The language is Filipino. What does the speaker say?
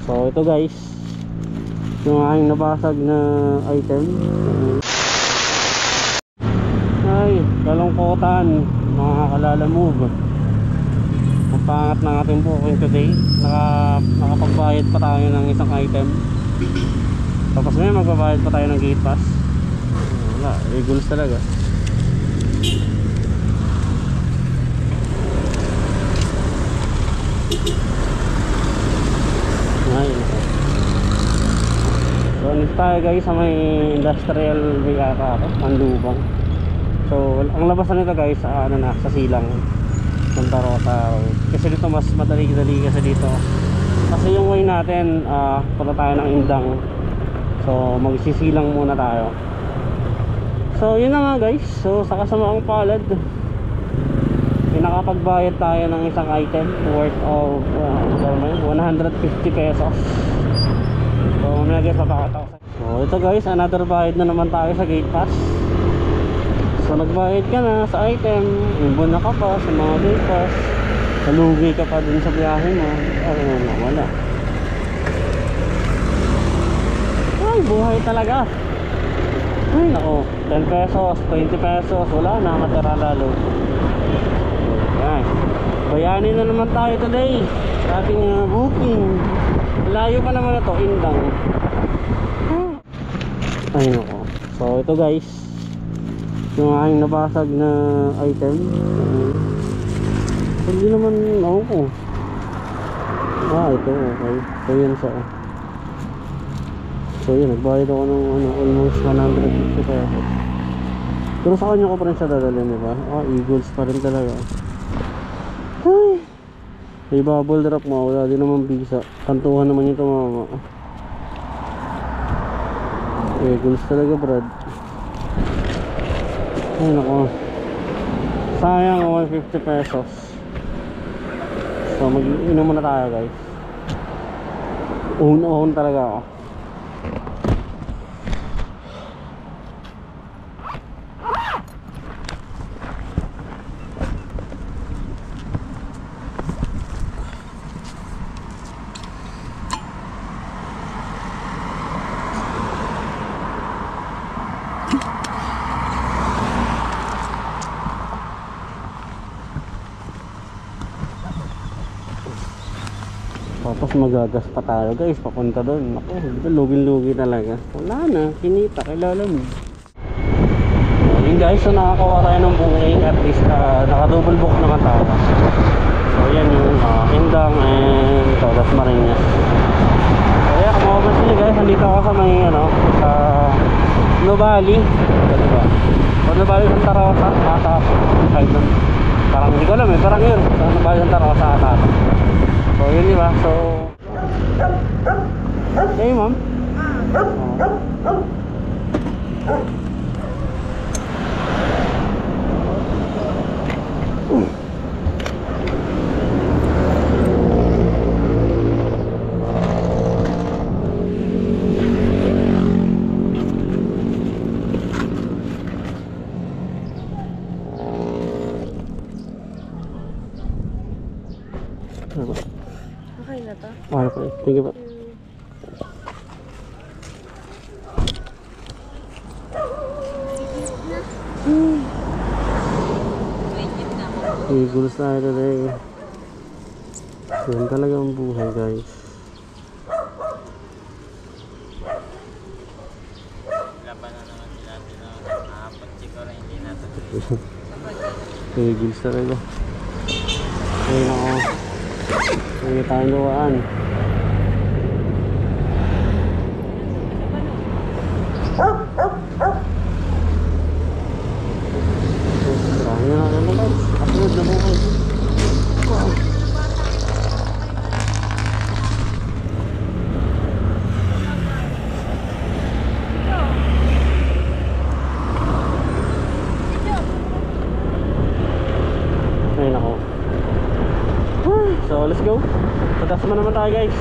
So ito guys, yung aking nabasag na item. Ay, kalungkutan mga kalala move. Ang pangat ng ating booking today. Nakapagbayad pa tayo ng isang item. Tapos ngayon magbabayad pa tayo ng gate pass. Wala, eagles talaga. Ayun. So nito tayo guys sa may industrial way ata ako, Manlubang. So ang labasan nito guys ano na, sa silang Santa Rosa Road. Kasi dito mas madali-dali kasi dito. Kasi yung way natin punta tayo ng Indang. So magsisilang muna tayo. So yun na nga guys. So sa kasamaang palad, nakapagbayad tayo ng isang item worth of 150 pesos. So mamaya guys papakita ko. So ito guys, another bayad na naman tayo sa gate pass. So nagbayad ka na sa item, imbon na ka pa sa mga gate pass, nalugi ka pa dun sa biyahe mo. Ano na, wala. Ay, buhay talaga. Ay nako, 10 pesos, 20 pesos, wala na, matira lalo. Yan, bayanin na naman tayo today sa ating booking. Layo pa naman na to, Indang. Ay nako. So ito guys, yung aking nabasag na item. Hindi naman ako. Ito okay. So yun siya. So yun, nagbayad ako ng almost 150 pesos. Pero sa kanya ko pa rin siya dadalhin, diba? Eagles pa rin talaga. Ay, may bubble drop mo, wala din naman bisa. Kantuhan naman yung tumama. Eagles talaga brad. Ay nako, sayang 150 pesos. So mag-inom muna tayo guys. Ohon talaga ako. Tapos magagas pa tayo guys papunta doon. Ako, lugin-lugi talaga. Wala na, kinita, kilala mo. So yun guys, so nakakawa tayo ng booking. At least naka-double book naman tayo. So yan yung Indang and Todas Marinas. So yeah, kung makapansin nyo guys, nandito ako sa may sa Nuvali. Diba? So Nuvali Santa Rosa, ata side doon. Parang hindi ko alam parang yun sa Nuvali Santa Rosa ata. So yun diba, so okay ma'am. Okay na to? Okay, thank you po. Eagles tayo today. Yan talaga ang buhay guys. Laban na naman sila nakapag-check ko rin hindi natin. Eagles talaga. Ayun ako. Hindi tayong gawaan. Marami na natin guys. Kasunod na buhay. Wow. Ayun ako. So let's go. Patas naman tayo guys.